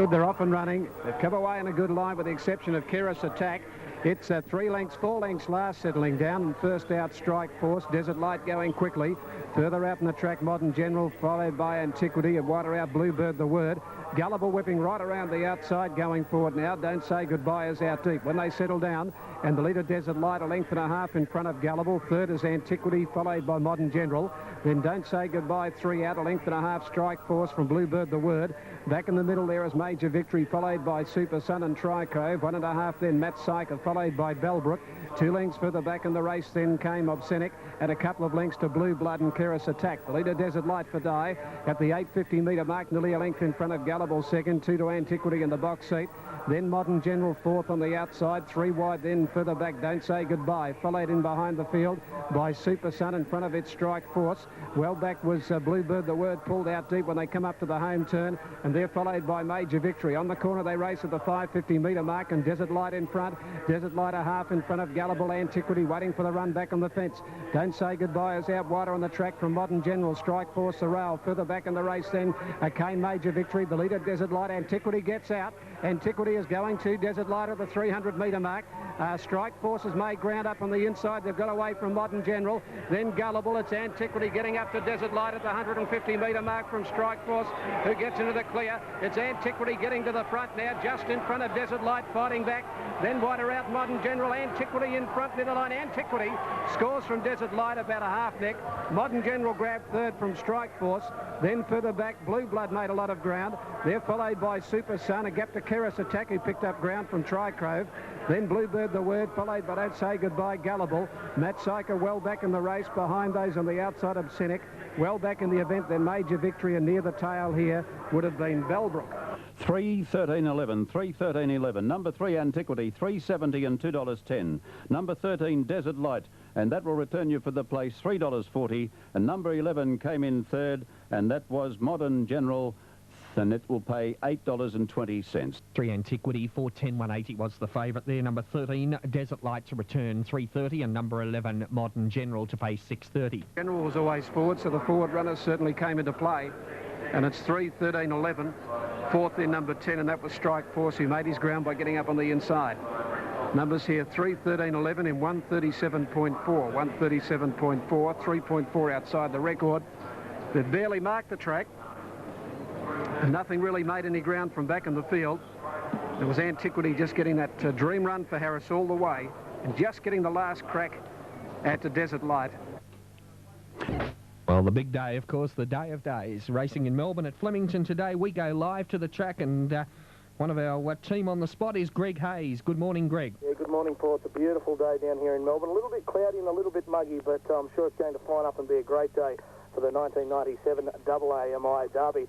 good. They're off and running. They've come away in a good line with the exception of Keris Attack. It's 3 lengths, 4 lengths last, settling down. And first out, Strike Force. Desert Light going quickly. Further out in the track, Modern General, followed by Antiquity. And wider out, Bluebird the Word. Gullible whipping right around the outside, going forward now. Don't Say Goodbye is out deep. When they settle down, and the leader, Desert Light, a length and a half in front of Gullible. Third is Antiquity, followed by Modern General. Then Don't Say Goodbye, 3 out, a length and a half, Strike Force from Bluebird the Word. Back in the middle there is Major Victory, followed by Super Sun and Tricove. 1.5 then Matt Syker, followed by Bellbrook. 2 lengths further back in the race then came Obscenic, and a couple of lengths to Blue Blood and Keris Attack. The leader, Desert Light for Die, at the 850-metre mark, nearly a length in front of Gullible second. 2 to Antiquity in the box seat. Then Modern General fourth on the outside. 3 wide then further back, Don't Say Goodbye. Followed in behind the field by Super Sun. In front of it, Strike Force. Well back was Bluebird the Word, pulled out deep when they come up to the home turn, and they're followed by Major Victory. On the corner they race at the 550-metre mark, and Desert Light in front. Desert Light a half in front of Gullible. Antiquity waiting for the run back on the fence. Don't Say Goodbye is out wider on the track from Modern General. Strike Force the rail. Further back in the race then came Major Victory. The leader, Desert Light. Antiquity gets out. Antiquity is going to Desert Light at the 300-metre mark. Strike Force has made ground up on the inside. They've got away from Modern General. Then Gullible. It's Antiquity getting up to Desert Light at the 150-metre mark from Strike Force, who gets into the clear. It's Antiquity getting to the front now, just in front of Desert Light, fighting back. Then wider out, Modern General. Antiquity in front, middle line. Antiquity scores from Desert Light about a half neck. Modern General grabbed third from Strike Force. Then further back, Blue Blood made a lot of ground. They're followed by Super Sun, a gap to Keris Attack, who picked up ground from Tricove. Then Bluebird the Word, followed by Don't Say Goodbye, Gullible. Matt Syker well back in the race, behind those on the outside of Cynic. Well back in the event, then Major Victory, and near the tail here would have been Bellbrook. 3.13.11, 3.13.11. Number 3, Antiquity, $3.70 and $2.10. Number 13, Desert Light, and that will return you for the place, $3.40. And number 11 came in third, and that was Modern General, and it will pay $8.20. 3 Antiquity, 4.10, 180 was the favourite there. Number 13, Desert Light to return $3.30, and number 11, Modern General to pay $6.30. General was always forward, so the forward runners certainly came into play. And it's 3.13.11. Fourth in number 10, and that was Strike Force, who made his ground by getting up on the inside. Numbers here, 3.13.11 in 137.4, 137.4, 3.4 outside the record. They've barely marked the track. Nothing really made any ground from back in the field. There was Antiquity just getting that dream run for Harris all the way, and just getting the last crack at the Desert Light. Well, the big day, of course, the day of days. Racing in Melbourne at Flemington today. We go live to the track, and one of our team on the spot is Greg Hayes. Good morning, Greg. Yeah, good morning, Paul. It's a beautiful day down here in Melbourne. A little bit cloudy and a little bit muggy, but I'm sure it's going to fine up and be a great day for the 1997 AAMI Derby.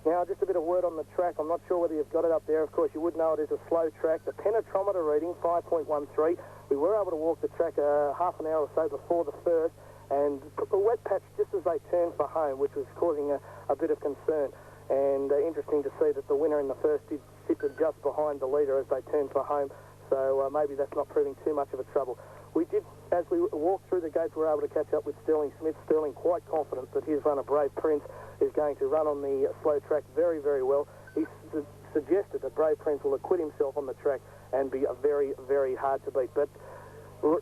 Now, just a bit of word on the track. I'm not sure whether you've got it up there. Of course, you would know it is a slow track. The penetrometer reading, 5.13. We were able to walk the track half an hour or so before the first, and a wet patch just as they turned for home, which was causing a bit of concern. And interesting to see that the winner in the first did sit just behind the leader as they turned for home. So maybe that's not proving too much of a trouble. We did, as we walked through the gates, we were able to catch up with Sterling Smith. Sterling quite confident that his runner, Brave Prince, is going to run on the slow track very, very well. He suggested that Brave Prince will acquit himself on the track and be a very, very hard to beat. But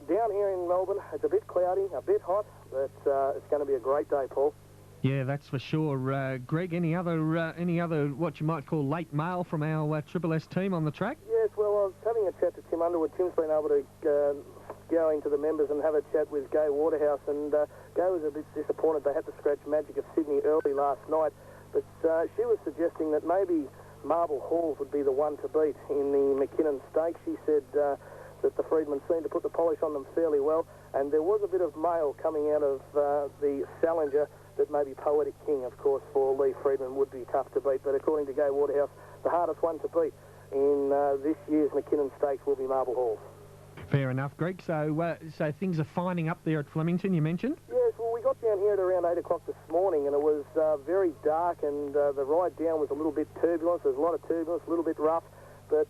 down here in Melbourne, it's a bit cloudy, a bit hot, but it's going to be a great day, Paul. Yeah, that's for sure. Greg, any other what you might call late mail from our Triple S team on the track? Yes, well, I was having a chat to Tim Underwood. Tim's been able to go into the members and have a chat with Gay Waterhouse, and Gay was a bit disappointed they had to scratch Magic of Sydney early last night, but she was suggesting that maybe Marble Halls would be the one to beat in the McKinnon Stakes. She said that the Freedmen seemed to put the polish on them fairly well, and there was a bit of mail coming out of the Salinger that maybe Poetic King, of course, for Lee Freedman would be tough to beat, but according to Gay Waterhouse, the hardest one to beat in this year's McKinnon Stakes will be Marble Halls. Fair enough, Greg. So things are fining up there at Flemington, you mentioned? Yes, well, we got down here at around 8 o'clock this morning, and it was very dark, and the ride down was a little bit turbulent. There's a lot of turbulence, a little bit rough, but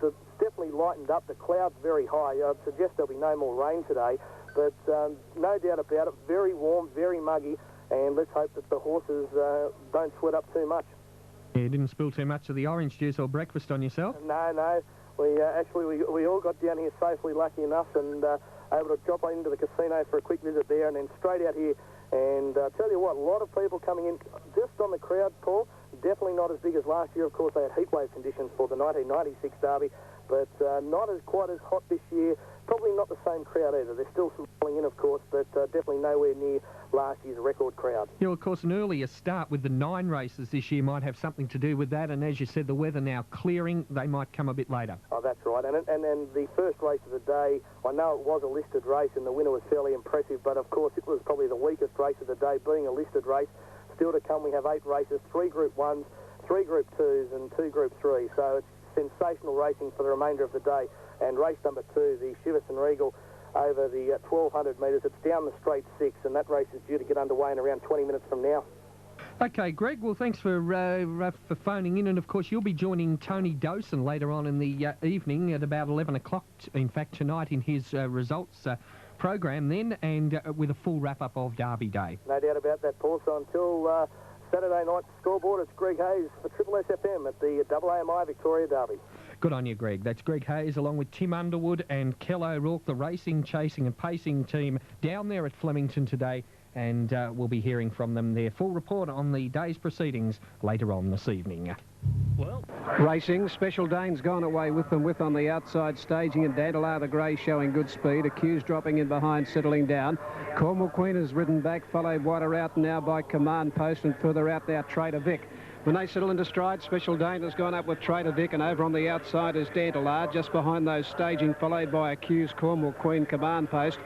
it's definitely lightened up. The cloud's very high. I'd suggest there'll be no more rain today, but no doubt about it, very warm, very muggy, and let's hope that the horses don't sweat up too much. Yeah, you didn't spill too much of the orange juice or breakfast on yourself? No. We all got down here safely, lucky enough, and able to drop into the casino for a quick visit there, and then straight out here. And tell you what, a lot of people coming in just on the crowd, Paul. Definitely not as big as last year. Of course, they had heatwave conditions for the 1996 Derby, but not as quite as hot this year. Probably not the same crowd either. There's still some falling in, of course, but definitely nowhere near last year's record crowd. Yeah, of course, an earlier start with the 9 races this year might have something to do with that, and as you said, the weather now clearing, they might come a bit later. Oh, that's right. And then the first race of the day, I know it was a listed race and the winner was fairly impressive, but of course it was probably the weakest race of the day, being a listed race. Still to come, we have 8 races, 3 Group 1s, 3 Group 2s and 2 Group 3. So it's sensational racing for the remainder of the day. And race number 2, the Shiverson Regal, over the 1,200 metres. It's down the straight 6, and that race is due to get underway in around 20 minutes from now. OK, Greg, well, thanks for phoning in. And, of course, you'll be joining Tony Dawson later on in the evening at about 11 o'clock, in fact, tonight in his results program then, and with a full wrap-up of Derby Day. No doubt about that, Paul. So until Saturday night scoreboard, it's Greg Hayes for Triple SFM at the AAMI Victoria Derby. Good on you, Greg. That's Greg Hayes along with Tim Underwood and Kel O'Rourke, the racing, chasing and pacing team down there at Flemington today, and we'll be hearing from them their full report on the day's proceedings later on this evening. Well, racing, Special Dane's gone away with them on the outside staging, and Dandelar the Grey showing good speed. Accused dropping in behind, settling down. Cornwall Queen has ridden back, followed wider out now by Command Post, and further out now Trader Vic. When they settle into stride, Special Dane has gone up with Trader Vic, and over on the outside is Dandelar, just behind those staging, followed by Accused, Cornwall Queen, Command Post.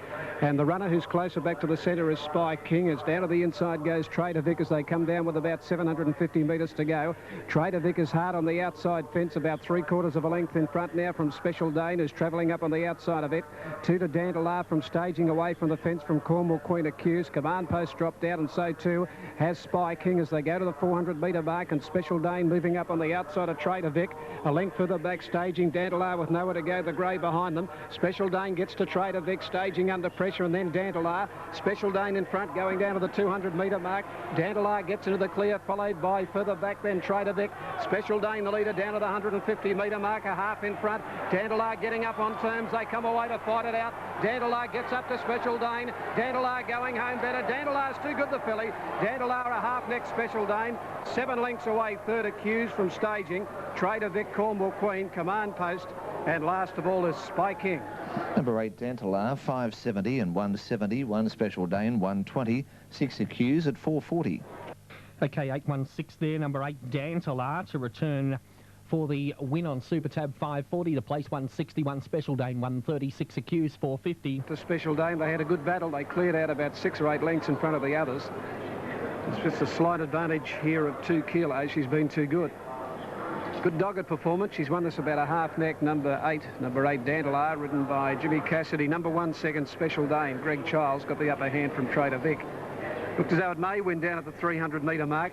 And the runner who's closer back to the centre is Spy King. As down to the inside goes Trader Vic as they come down with about 750 metres to go. Trader Vic is hard on the outside fence, about 3/4 of a length in front now from Special Dane, who's travelling up on the outside of it. 2 to Dandelar from staging away from the fence from Cornwall Queen Accused. Command Post dropped out, and so too has Spy King as they go to the 400-metre mark, and Special Dane moving up on the outside of Trader Vic. A length further back staging, Dandelar with nowhere to go, the Grey behind them. Special Dane gets to Trader Vic, staging under pressure, and then Dandelar. Special Dane in front, going down to the 200-metre mark. Dandelar gets into the clear, followed by further back then Trader Vic. Special Dane the leader down to the 150-metre mark, a half in front. Dandelar getting up on terms, they come away to fight it out. Dandelar gets up to Special Dane. Dandelar going home better. Dandelar's too good, the filly. Dandelar a half next Special Dane. 7 lengths away, third Accused from staging. Trader Vic, Cornwall Queen, Command Post, and last of all is Spy King. Number 8, Dandelar, 570 and 170. 1 Special Dane, 120. 6 Accused at 440. OK, 816 there, number 8, Dandelar to return for the win on Super Tab 540. The place 161, Special Dane 136, Accused 450. To Special Dane, they had a good battle. They cleared out about 6 or 8 lengths in front of the others. It's just a slight advantage here of 2 kilos. She's been too good. Good dogged performance. She's won this about a half neck. Number 8 Dandelar, ridden by Jimmy Cassidy. Number 1 second, Special Dane. Greg Childs got the upper hand from Trader Vic. Looked as though it may win down at the 300-metre mark.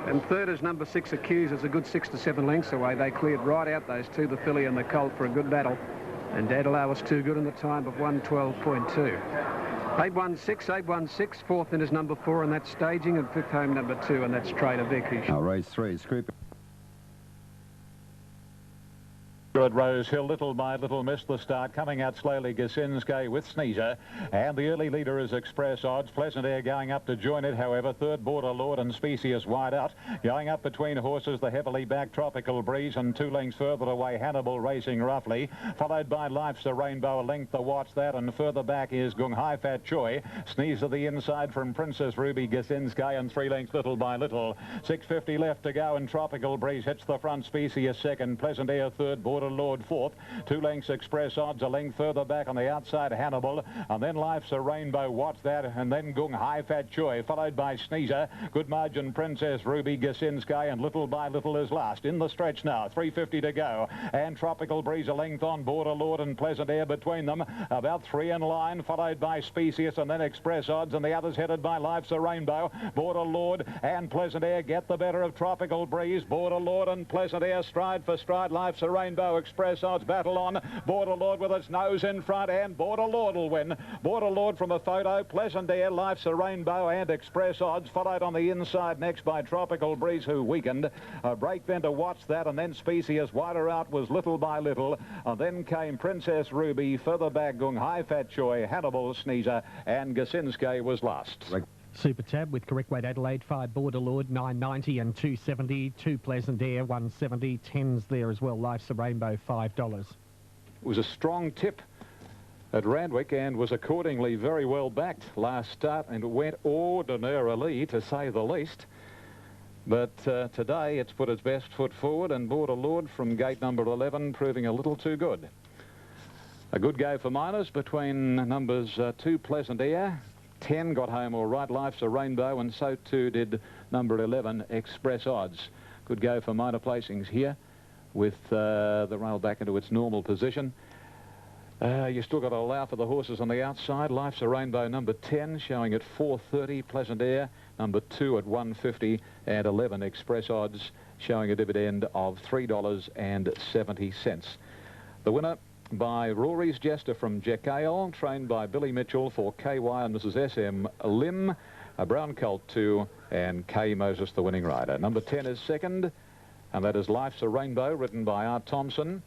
And third is number 6 Accused. It's a good 6 to 7 lengths away. They cleared right out, those two, the filly and the colt, for a good battle. And Dandelar was too good in the time of 112.2. 816, fourth in is number 4, and that's staging, and fifth home number 2, and that's Trader Vic. Race 3, Scroop. Good Rose Hill, little by little missed the start. Coming out slowly, Gasinske with Sneezer. And the early leader is Express Odds. Pleasant Air going up to join it, however. Third, Border Lord and Specious wide out. Going up between horses, the heavily backed Tropical Breeze, and 2 lengths further away, Hannibal racing roughly. Followed by Life's a Rainbow, a length to watch that. And further back is Gung Hai Fat Choi. Sneezer the inside from Princess Ruby, Gasinske, and 3 lengths little by little. 6:50 left to go, and Tropical Breeze hits the front. Specious second. Pleasant Air third. Border Lord fourth. 2 lengths Express Odds, a length further back on the outside, Hannibal, and then Life's a Rainbow, watch that, and then Gung Hai Fat Choi, followed by Sneezer, good margin Princess Ruby, Gasinske, and little by little is last. In the stretch now, 3:50 to go, and Tropical Breeze a length on, Border Lord and Pleasant Air between them, about 3 in line, followed by Specious and then Express Odds, and the others headed by Life's a Rainbow. Border Lord and Pleasant Air get the better of Tropical Breeze. Border Lord and Pleasant Air stride for stride. Life's a Rainbow Rainbow Express odds battle on. Border Lord with its nose in front, and Border Lord will win. Border Lord from a photo. Pleasant Air, Life's a Rainbow and Express odds, followed on the inside next by Tropical Breeze, who weakened. Break then to Watch That, and then Specious. Wider out was Little by Little. And then came Princess Ruby, further back Gung, High Fat Choi, Hannibal, Sneezer, and Gasinske was last. Super Tab with correct weight Adelaide, 5 Border Lord, 9.90 and 2.70, 2 Pleasant Air, 1.70, 10's there as well, Life's a Rainbow, $5. It was a strong tip at Randwick and was accordingly very well backed last start, and it went ordinarily, to say the least. But today it's put its best foot forward, and Border Lord from gate number 11 proving a little too good. A good go for minors between numbers 2 Pleasant Air, 10 got home all right, Life's a Rainbow, and so too did number 11 Express odds. Good go for minor placings here with the rail back into its normal position. You still got to allow for the horses on the outside. Life's a Rainbow number 10 showing at 4.30, Pleasant Air number 2 at 1.50, and 11 Express odds showing a dividend of $3.70. The winner by Rory's Jester from Jekyll, trained by Billy Mitchell for KY and Mrs. S.M. Lim, a brown colt 2, and K. Moses the winning rider. Number 10 is second, and that is Life's a Rainbow, written by R. Thompson.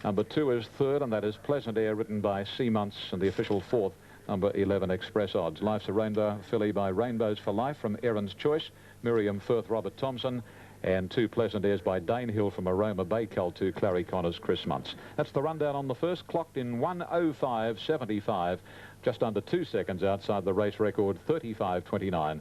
Number 2 is third, and that is Pleasant Air, written by C. Muntz, and the official fourth, number 11 Express odds. Life's a Rainbow filly by Rainbows for Life from Erin's Choice, Miriam Firth, Robert Thompson, and 2 Pleasant Airs by Dane Hill from Aroma Bay Colt 2, Clary Connors, Chris Muntz. That's the rundown on the first, clocked in 1:05.75, just under 2 seconds outside the race record, 35.29.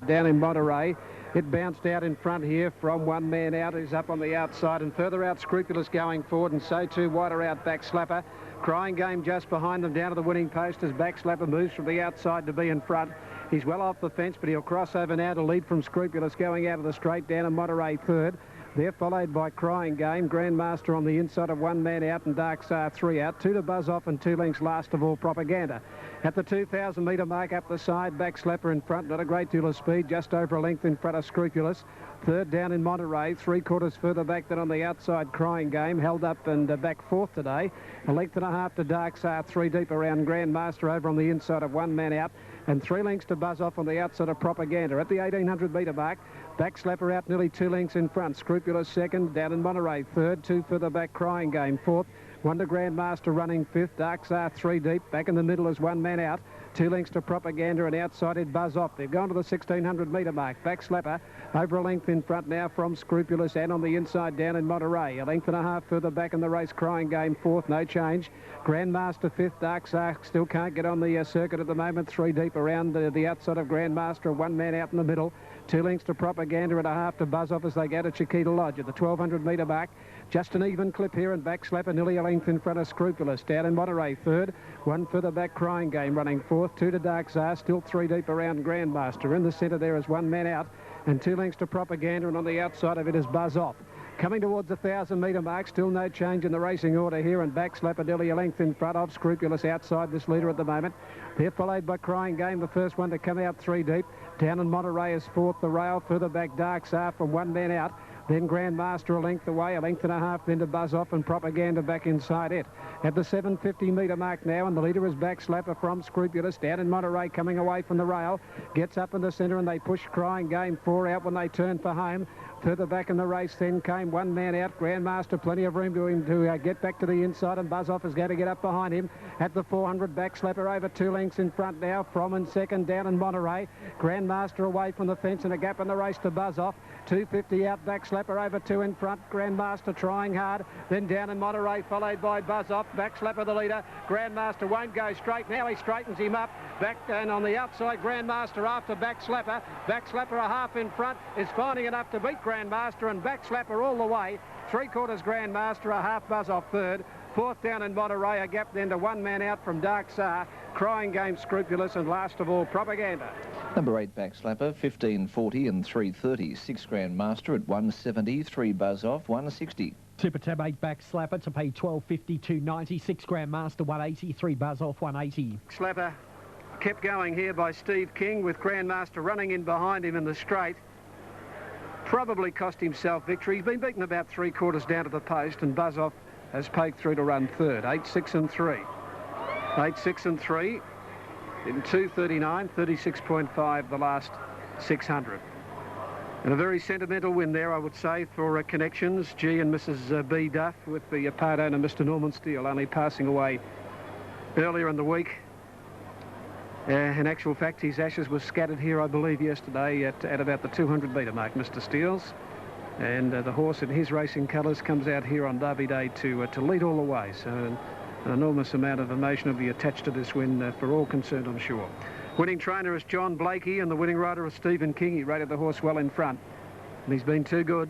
Down in Monterey, it bounced out in front here from one man out who's up on the outside, and further out Scrupulous going forward, and so too wider out Back Slapper. Crying Game just behind them down to the winning post as Back Slapper moves from the outside to be in front. He's well off the fence, but he'll cross over now to lead from Scrupulous going out of the straight down in Monterey third. They're followed by Crying Game, Grandmaster on the inside of one man out, and Dark Star 3 out. 2 to buzz off and 2 lengths last of all, Propaganda. At the 2,000 metre mark up the side, Back Slapper in front, not a great deal of speed, just over a length in front of Scrupulous. Third down in Monterey, 3/4 further back than on the outside, Crying Game, held up and back fourth today. A length and a half to Dark Star 3 deep around Grandmaster over on the inside of one man out, and 3 lengths to buzz off on the outside of Propaganda. At the 1,800 metre mark, Back Slapper out nearly 2 lengths in front. Scrupulous second, down in Monterey third, 2 further back, Crying Game fourth. Wonder Grandmaster running fifth, Dark Star 3 deep. Back in the middle is one man out. 2 lengths to Propaganda, and outside it buzz off. They've gone to the 1,600 metre mark. Back Slapper over a length in front now from Scrupulous, and on the inside down in Monterey. A length and a half further back in the race, Crying Game fourth, no change. Grandmaster fifth, Dark Star still can't get on the circuit at the moment. 3 deep around the outside of Grandmaster, one man out in the middle. 2 lengths to Propaganda and a half to buzz off as they go to Chiquita Lodge at the 1,200 metre mark. Just an even clip here, and Back Slapper nearly a length in front of Scrupulous. Down in Monterey third, 1 further back, Crying Game running fourth, 2 to Dark Star, still 3 deep around Grandmaster. In the centre there is one man out, and 2 lengths to Propaganda, and on the outside of it is buzz off. Coming towards the 1,000 metre mark, still no change in the racing order here, and Back Slapper nearly a length in front of Scrupulous outside this leader at the moment. They're followed by Crying Game, the first one to come out 3 deep. Down in Monterey is fourth, the rail. Further back, Dark Star from one man out. Then Grandmaster a length away, a length and a half then to buzz off, and Propaganda back inside it. At the 750 metre mark now, and the leader is Back Slapper from Scrupulous. Down in Monterey, coming away from the rail. Gets up in the centre, and they push Crying Game 4 out when they turn for home. Further back in the race then came one man out, Grandmaster, plenty of room to him to get back to the inside, and buzz off is going to get up behind him. At the 400, Back Slapper over 2 lengths in front now, from in second down in Monterey. Grandmaster away from the fence, and a gap in the race to buzz off. 250 out, Back Slapper over 2 in front. Grandmaster trying hard. Then down in Monterey, followed by Buzz Off. Back Slapper the leader. Grandmaster won't go straight. Now he straightens him up. Back and on the outside, Grandmaster after Back Slapper. Back Slapper a half in front is finding enough to beat Grandmaster, and Back Slapper all the way. 3/4 Grandmaster, a half Buzz Off third. Fourth down in Monterey, a gap then to one man out from Dark Star. Crying Game, Scrupulous, and last of all, Propaganda. Number 8, Back Slapper, 15.40 and 3.30. 6 Grandmaster at 1.70, 3 Buzz Off, 1.60. Super Tab 8 Back Slapper to pay 12.50, 2.90. 6 Grandmaster, 1.80. 3 Buzz Off, 1.80. Slapper kept going here by Steve King, with Grandmaster running in behind him in the straight. probably cost himself victory. He's been beaten about 3/4 down to the post, and Buzz Off has poked through to run third. 8, 6 and 3. 8, 6 and 3 in 2:39, 36.5 the last 600. And a very sentimental win there, I would say, for Connections, G and Mrs. B. Duff, with the part owner, Mr. Norman Steele, only passing away earlier in the week. In actual fact, his ashes were scattered here, I believe, yesterday at about the 200-metre mark, Mr. Steele's. And the horse in his racing colours comes out here on Derby Day to lead all the way. So an enormous amount of emotion will be attached to this win for all concerned, I'm sure. Winning trainer is John Blakey, and the winning rider is Stephen King. He rated the horse well in front, and he's been too good.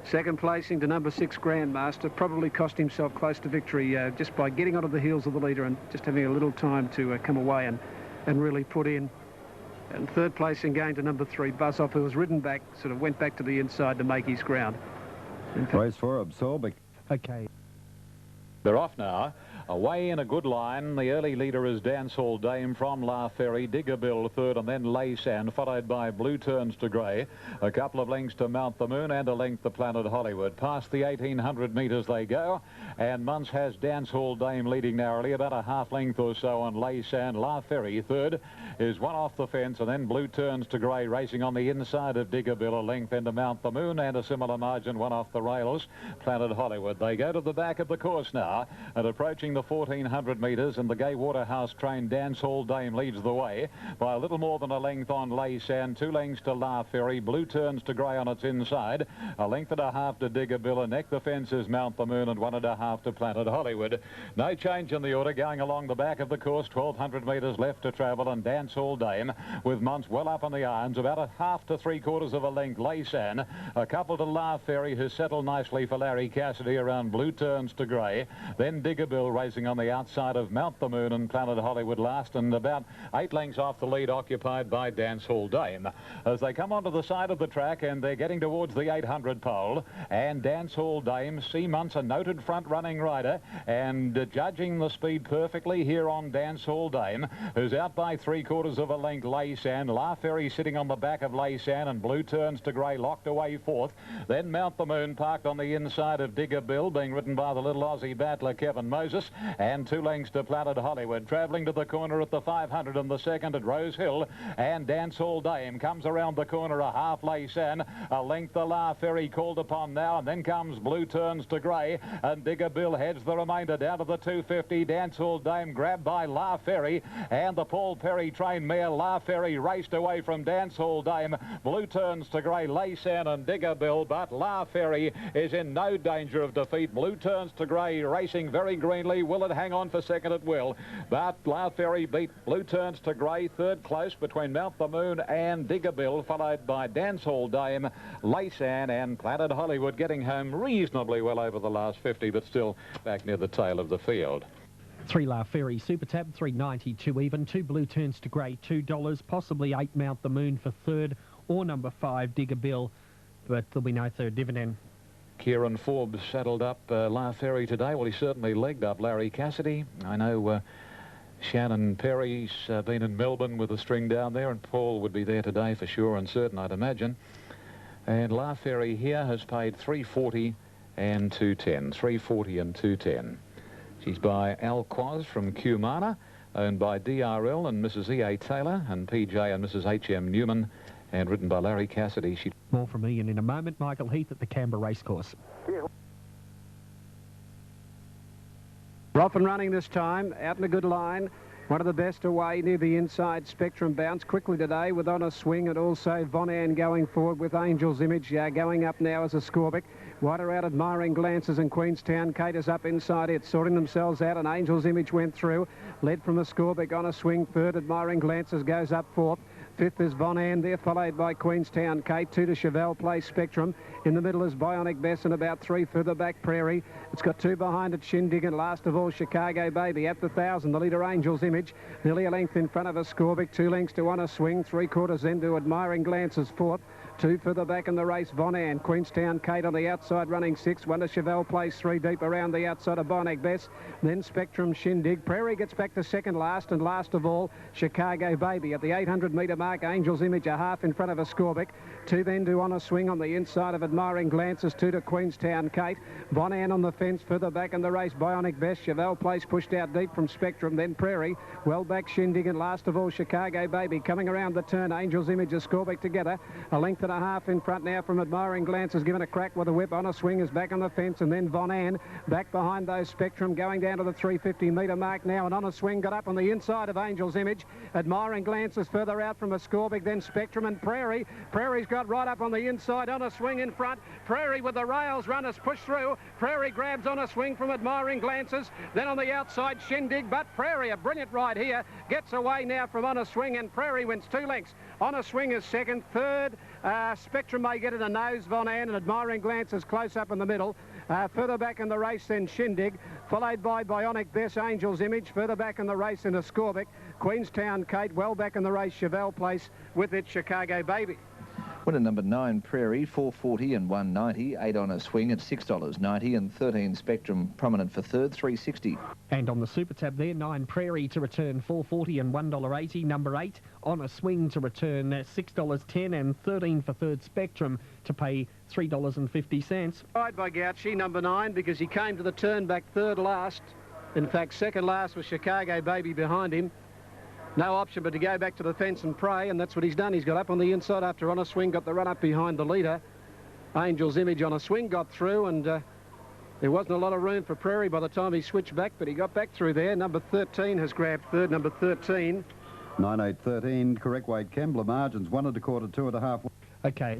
Second placing to number 6, Grandmaster. Probably cost himself close to victory just by getting onto the heels of the leader and just having a little time to come away and really put in. And third placing going to number 3, Buzz Off, who was ridden back, sort of went back to the inside to make his ground. Race 4, Absorbic. Okay. They're off now. Away in a good line. The early leader is Dancehall Dame from La Ferry. Diggerbill third, and then Laysan, followed by Blue Turns to Grey. A couple of lengths to Mount the Moon and a length to Planet Hollywood. Past the 1,800 metres they go, and Muntz has Dancehall Dame leading narrowly, about a half length or so on Laysan. La Ferry third is one off the fence, and then Blue Turns to Grey racing on the inside of Diggerbill, a length into Mount the Moon, and a similar margin, one off the rails, Planet Hollywood. They go to the back of the course now, and approaching the 1,400 metres, and the Gay Waterhouse trained Dancehall Dame leads the way by a little more than a length on Laysan, 2 lengths to La Ferry, Blue Turns to Grey on its inside, a length and a half to Diggerbill, and neck the fence is Mount the Moon, and 1.5 to Planet Hollywood. No change in the order going along the back of the course, 1,200 metres left to travel, and Dancehall Dame with Muntz well up on the irons, about a half to 3/4 of a length. Laysan, a couple to La Ferry, who settled nicely for Larry Cassidy around Blue Turns to Grey, then Diggerbill racing on the outside of Mount the Moon, and Planet Hollywood last, and about 8 lengths off the lead occupied by Dancehall Dame. As they come onto the side of the track, and they're getting towards the 800 pole, and Dancehall Dame, C. Muntz, a noted front-running rider, and judging the speed perfectly here on Dancehall Dame, who's out by 3/4 of a length. Laysan, La Ferry sitting on the back of Laysan, and Blue Turns to Grey locked away fourth. Then Mount the Moon parked on the inside of Diggerbill, being ridden by the little Aussie battler Kevin Moses, and 2 lengths to Planet Hollywood. Travelling to the corner at the 500 and the second at Rose Hill, and Dancehall Dame comes around the corner a half. Laysan, a length to La Ferry called upon now, and then comes Blue Turns to Grey, and Diggerbill heads the remainder down to the 250. Dancehall Dame grabbed by La Ferry, and the Paul Perry trained mare La Ferry raced away from Dancehall Dame. Blue Turns to Grey, Laysan and Diggerbill, but La Ferry is in no danger of defeat. Blue Turns to Grey racing very greenly. Will it hang on for second? It will, but La Ferry beat Blue Turns to Grey. Third close between Mount the Moon and Diggerbill, followed by Dancehall Dame, Laysan and Planet Hollywood, getting home reasonably well over the last 50, but still back near the tail of the field. 3 La Ferry, Super Tab, 3.92 even. 2 Blue Turns to Grey, $2. Possibly 8 Mount the Moon for third, or number 5 Diggerbill, but there'll be no third dividend. Kieran Forbes saddled up La Ferry today. Well, he certainly legged up Larry Cassidy. I know Shannon Perry's been in Melbourne with a string down there, and Paul would be there today for sure and certain, I'd imagine. And La Ferry here has paid $3.40 and $2.10. $3.40 and $2.10. She's by Al Quaz from Cumana, owned by DRL and Mrs. E.A. Taylor, and PJ and Mrs. H.M. Newman, and ridden by Larry Cassidy. More from Ian in a moment. Michael Heath at the Canberra Racecourse. We're off and running this time, out in a good line. One of the best away near the inside. Spectrum bounce quickly today with On a Swing, and also Von Ann going forward with Angel's Image going up now as a Scorbic. Wider out Admiring Glances, and Queenstown Kate is up inside it, sorting themselves out, and Angel's Image went through. Led from a Scorbic. On a Swing third. Admiring Glances goes up fourth. Fifth is Von Ann there, followed by Queenstown Kate. 2 to Chevelle Place Spectrum. In the middle is Bionic Bess, and about 3 further back Prairie. It's got 2 behind it, Shindig, and last of all Chicago Baby. At the 1,000, the leader Angel's Image. Nearly a length in front of a Scorbic. 2 lengths to On a Swing. 3/4 then to Admiring Glances fourth. Two further back in the race, Von Ann. Queenstown Kate on the outside running 6. Wonder Chevelle plays 3 deep around the outside of Bionic Bess. Then Spectrum Shindig. Prairie gets back to second last, and last of all, Chicago Baby. At the 800-metre mark, Angel's Image a half in front of Ascorbic. 2 then to On a Swing on the inside of Admiring Glances. 2 to Queenstown Kate. Von Ann on the fence. Further back in the race, Bionic Bess. Chevelle plays pushed out deep from Spectrum. Then Prairie. Well back Shindig, and last of all, Chicago Baby. Coming around the turn, Angel's Image, Ascorbic together. A length and a half in front now from Admiring Glances, given a crack with a whip. On a Swing is back on the fence, and then Von Ann back behind those Spectrum, going down to the 350-metre mark now, and On a Swing got up on the inside of Angel's Image. Admiring Glances further out from Ascorbic, then Spectrum and Prairie. Prairie's got right up on the inside. On a Swing in front. Prairie with the rails, runners push through. Prairie grabs On a Swing from Admiring Glances. Then on the outside, Shindig, but Prairie, a brilliant ride here, gets away now from On a Swing, and Prairie wins 2 lengths. On a Swing is second. Third, Spectrum may get in a nose. Von Ann and Admiring Glances close up in the middle. Further back in the race then Shindig, followed by Bionic Bess, Angel's Image. Further back in the race in Ascorbic, Queenstown Kate. Well back in the race, Chevelle Place with its Chicago Baby. Winner number 9, Prairie, 440 and 190. 8 On a Swing at $6.90, and 13 Spectrum Prominent for third, $3.60. And on the Super Tab there, 9 Prairie to return $4.40 and $1.80. Number 8 On a Swing to return $6.10, and 13 for third, Spectrum to pay $3.50. Ride by Gauchi, number 9, because he came to the turn back third last. In fact, second last was Chicago Baby behind him. No option but to go back to the fence and pray, and that's what he's done. He's got up on the inside after On a Swing, got the run up behind the leader. Angel's Image On a Swing got through, and there wasn't a lot of room for Prairie by the time he switched back, but he got back through there. Number 13 has grabbed third, number 13. 9-8-13, correct weight, Kembla, margins 1 1/4, 2 1/2. Okay.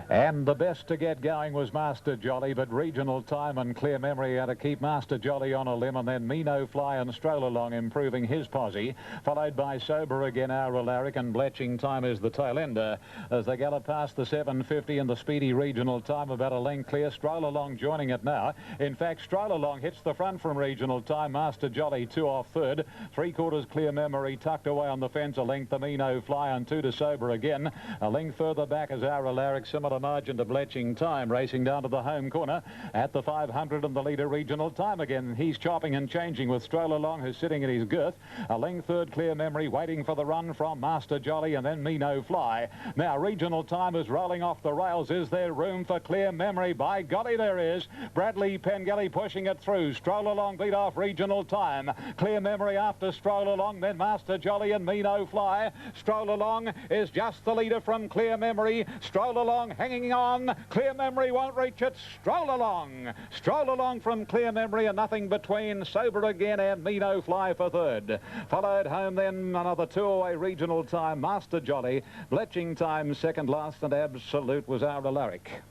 And the best to get going was Master Jolly, but Regional Time and Clear Memory are to keep Master Jolly on a limb, and then Mino Fly and Stroll Along improving his posse, followed by Sober Again, Our Alaric, and Bletching Time is the tail ender as they gallop past the 750 and the speedy Regional Time about a length clear. Stroll Along joining it now. In fact, Stroll Along hits the front from Regional Time. Master Jolly 2 off third. 3/4 Clear Memory tucked away on the fence. A length the Mino Fly, and 2 to Sober Again. A length further back is Our Alaric, similar margin to Bletching Time, racing down to the home corner at the 500, and the leader Regional Time again. He's chopping and changing with Stroll Along, who's sitting at his girth. A length third, Clear Memory, waiting for the run from Master Jolly, and then Mino Fly. Now Regional Time is rolling off the rails. Is there room for Clear Memory? By golly, there is. Bradley Pengelly pushing it through. Stroll Along beat off Regional Time. Clear Memory after Stroll Along, then Master Jolly and Mino Fly. Stroll Along is just the leader from Clear Memory. Stroll Along hanging on. Clear Memory won't reach it. Stroll Along. Stroll Along from Clear Memory, and nothing between Sober Again and Mino Fly for third. Followed home then another 2 away Regional Time. Master Jolly. Bletching Time second last, and Absolute was Our Alaric.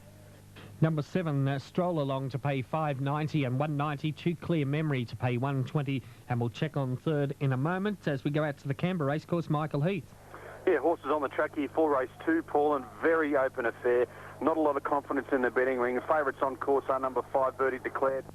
Number 7, Stroll Along to pay $5.90 and $1.90. 2 Clear Memory to pay $1.20, and we'll check on third in a moment as we go out to the Canberra Racecourse. Michael Heath. Yeah, horses on the track here for race 2, Paul, and very open affair. Not a lot of confidence in the betting ring. Favourites on course are number 5, Verdict Declared.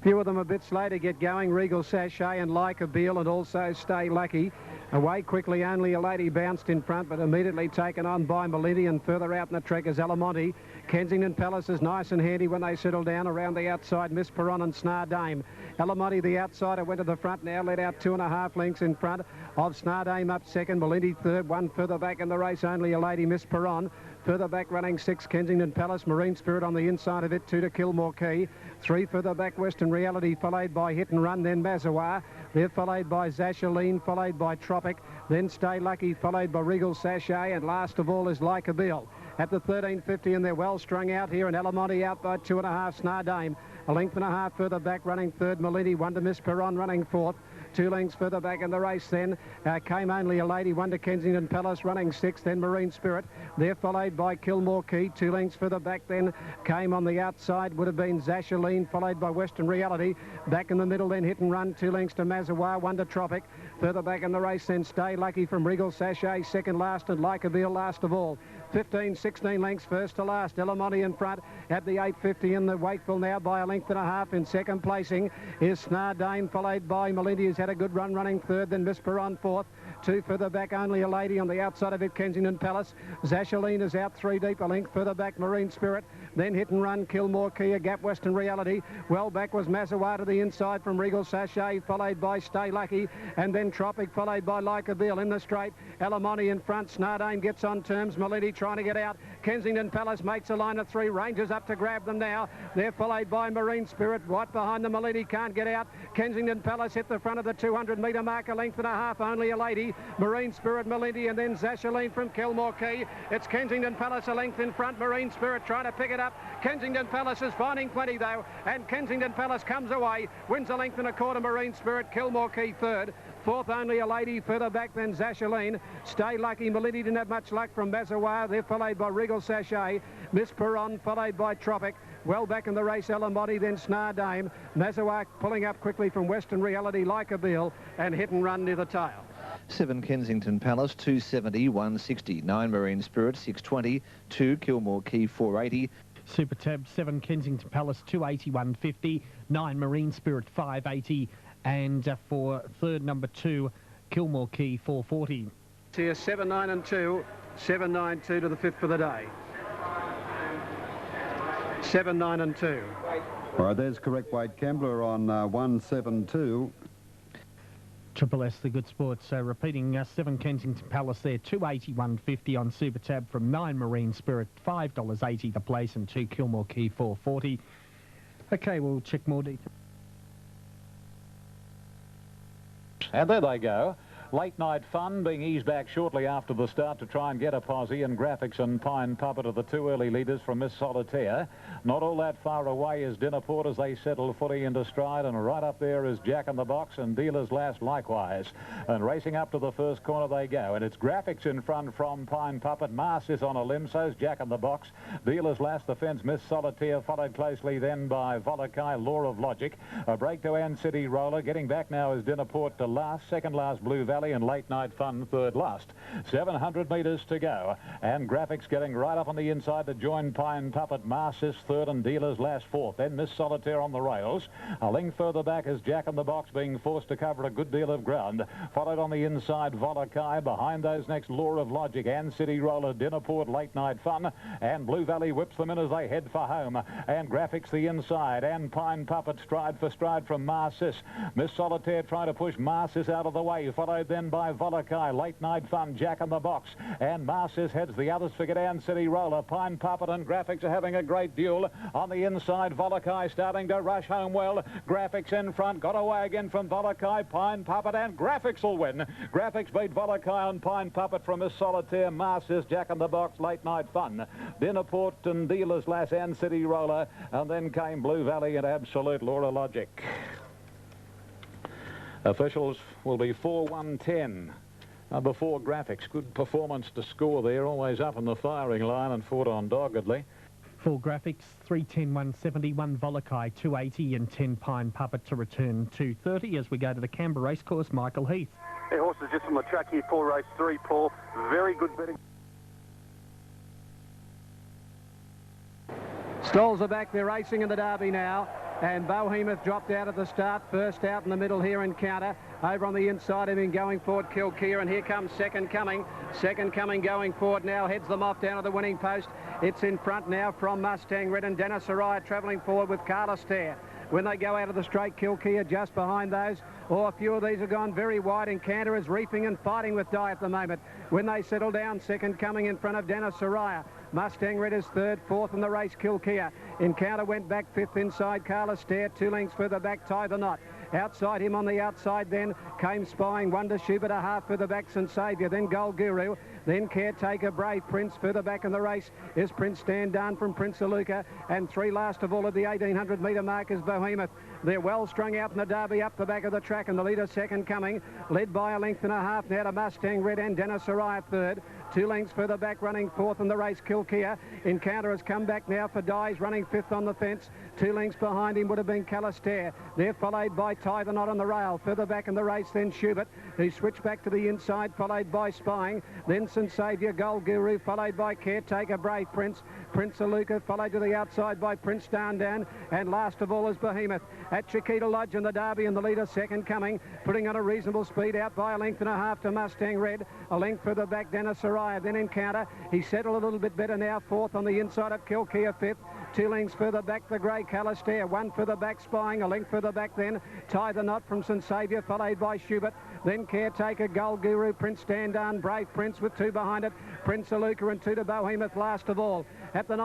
Few of them a bit slow to get going. Regal Sachet and Like a Beal, and also Stay Lucky. Away quickly, Only a Lady bounced in front, but immediately taken on by Melini, and further out in the track is Alamonte. Kensington Palace is nice and handy when they settle down. Around the outside, Miss Perron and Snar Dame. Alamonte, the outsider, went to the front now, led out 2.5 lengths in front of Snar Dame up second. Melini third, 1 further back in the race, Only a Lady, Miss Perron. Further back running 6, Kensington Palace. Marine Spirit on the inside of it, 2 to Kilmore Key. 3 further back, Western Reality, followed by Hit and Run, then Mazawar. They're followed by Zashaline, followed by Tropic, then Stay Lucky, followed by Regal Sachet, and last of all is Like a Bill. At the 13.50, and they're well strung out here, and Alamonte out by 2.5, Snar Dame. A length and a half further back, running third, Melini. 1 to Miss Perron, running fourth. 2 lengths further back in the race then came Only a Lady. 1 to Kensington Palace, running 6th, then Marine Spirit. They're followed by Kilmore Key. 2 lengths further back then came on the outside, would have been Zashaline, followed by Western Reality. Back in the middle then Hit and Run, 2 lengths to Mazawar, 1 to Tropic. Further back in the race then Stay Lucky from Regal Sachet, second last, and Like a Beal last of all. 15, 16 lengths first to last. Elamonte in front at the 850 in the Wakeful now by a length and a half. In second placing is Snar Dane, followed by Melindy, who's had a good run running third, then Miss Perron fourth. Two further back, Only a Lady. On the outside of it, Kensington Palace. Zashaline is out three deep, a length further back, Marine Spirit. Then Hit and Run, Kilmore Kia, Gap Western Reality. Well back was Mazawa to the inside from Regal Sachet, followed by Stay Lucky, and then Tropic, followed by Like a Bill in the straight. Elamonte in front. Snardane gets on terms. Melindy trying to get out. Kensington Palace makes a line of three. Rangers up to grab them now. They're followed by Marine Spirit. Right behind them, Melindy can't get out. Kensington Palace hit the front of the 200-metre mark, a length and a half. Only a Lady. Marine Spirit, Melindy, and then Zashaline from Kilmore Key. It's Kensington Palace a length in front. Marine Spirit trying to pick it up. Kensington Palace is finding plenty though, and Kensington Palace comes away, wins a length and a quarter. Marine Spirit, Kilmore Key third. Fourth, Only a Lady. Further back than Zashaline. Stay Lucky. Melindy didn't have much luck from Mazawa. They're followed by Regal Sachet. Miss Perron, followed by Tropic. Well back in the race, Elamonte, then Snar Dame. Mazawa pulling up quickly from Western Reality, Like a Bill, and Hit and Run near the tail. 7 Kensington Palace, 270, 160. 9 Marine Spirit, 620. 2 Kilmore Key, 480. Super Tab, 7 Kensington Palace, 280, 150. 9 Marine Spirit, 580. And for third, number 2, Kilmore Key, 440. Here, 7, 9 and 2. 7, 9, 2 to the fifth for the day. 7, 9 and 2. All right, there's correct weight Kembler on 172. Triple S, the good sports. Repeating 7 Kensington Palace there, 280, 150 on Super Tab from 9 Marine Spirit, $5.80 the place, and 2 Kilmore Key, 440. Okay, we'll check more detail. And there they go. Late night fun being eased back shortly after the start to try and get a posse, and Graphics and Pine Puppet are the two early leaders from Miss Solitaire. Not all that far away is Dinnerport as they settle fully into stride, and right up there is Jack in the Box and Dealer's Last likewise. And racing up to the first corner they go, and it's Graphics in front from Pine Puppet. Mars is on a limb, so's Jack in the Box. Dealer's Last, the fence, Miss Solitaire, followed closely then by Volakai, Law of Logic. A break to Ann City Roller. Getting back now is Dinnerport to last, second last Blue Valley, and Late Night Fun third last. 700 metres to go, and Graphics getting right up on the inside to join Pine Puppet. Marcis third and Dealer's Last fourth. Then Miss Solitaire on the rails. A length further back is Jack in the Box, being forced to cover a good deal of ground. Followed on the inside Volakai. Behind those next Law of Logic, Ann City Roller, Dinnerport, Late Night Fun, and Blue Valley whips them in as they head for home. And Graphics the inside, and Pine Puppet stride for stride from Marcis. Miss Solitaire trying to push Marcis out of the way, followed then by Volakai, Late Night Fun, Jack in the Box, and Marcis heads the others for Ann City Roller. Pine Puppet and Graphics are having a great duel. On the inside, Volakai starting to rush home well. Graphics in front, got away again from Volakai, Pine Puppet, and Graphics will win. Graphics beat Volakai and Pine Puppet from Miss Solitaire, Marcis, Jack in the Box, Late Night Fun, Dinnerport and Dealer's Last, Ann City Roller, and then came Blue Valley and Absolute Laura Logic. Officials will be 4-1-10. Before Graphics, good performance to score there, always up in the firing line and fought on doggedly. For Graphics, 310, 170, 1 Volakai, 280, and 10 Pine Puppet to return 230 as we go to the Canberra Racecourse. Michael Heath. Yeah, horses just from the track here for race 3, Paul. Very good betting. Stalls are back, they're racing in the Derby now. And Bohemoth dropped out at the start, first out in the middle here in Counter. Over on the inside of him going forward, Kilkeer, and here comes Second Coming. Second Coming going forward now, heads them off down to the winning post. It's in front now from Mustang Red, and Dennis Araya travelling forward with Carla Stair. When they go out of the straight, Kilkeer just behind those. A few of these have gone very wide, and Canter is reaping and fighting with Dye at the moment. When they settle down, Second Coming in front of Dennis Araya. Mustang Red is third, fourth in the race, Kilkeer. Encounter went back fifth inside, Carla Stair, 2 lengths further back, Tie the Knot. Outside him on the outside then came Spying Wonder, Schubert a half further back, St Saviour, then Gold Guru, then Caretaker, Brave Prince. Further back in the race is Prince Stand Down from Prince Aluka, and 3 last of all at the 1800 metre mark is Bohemoth. They're well strung out in the Derby up the back of the track, and the leader Second Coming, led by a length and a half now to Mustang Red and Dennis Araya third. 2 lengths further back, running fourth in the race, Kilkea. Encounter has come back now for Dyes, running fifth on the fence. 2 lengths behind him would have been Calistair. They're followed by Tie the Knot on the rail. Further back in the race, then Schubert, who switched back to the inside, followed by Spying. Then St Saviour, Gold Guru, followed by Caretaker, Brave Prince. Prince Aluka, followed to the outside by Prince Down. And last of all is Behemoth. At Chiquita Lodge in the Derby, and the leader second coming, putting on a reasonable speed out by a length and a half to Mustang Red. A length further back, Dennis Araya. Then Encounter. He settled a little bit better now, fourth on the inside of Kilkea, fifth. 2 lengths further back, the grey Calistair. 1 further back, Spying. A length further back then, Tie the Knot from St Saviour, followed by Schubert. Then Caretaker, Gold Guru, Prince Down, Brave Prince with 2 behind it. Prince Aluka and 2 to Behemoth last of all. At the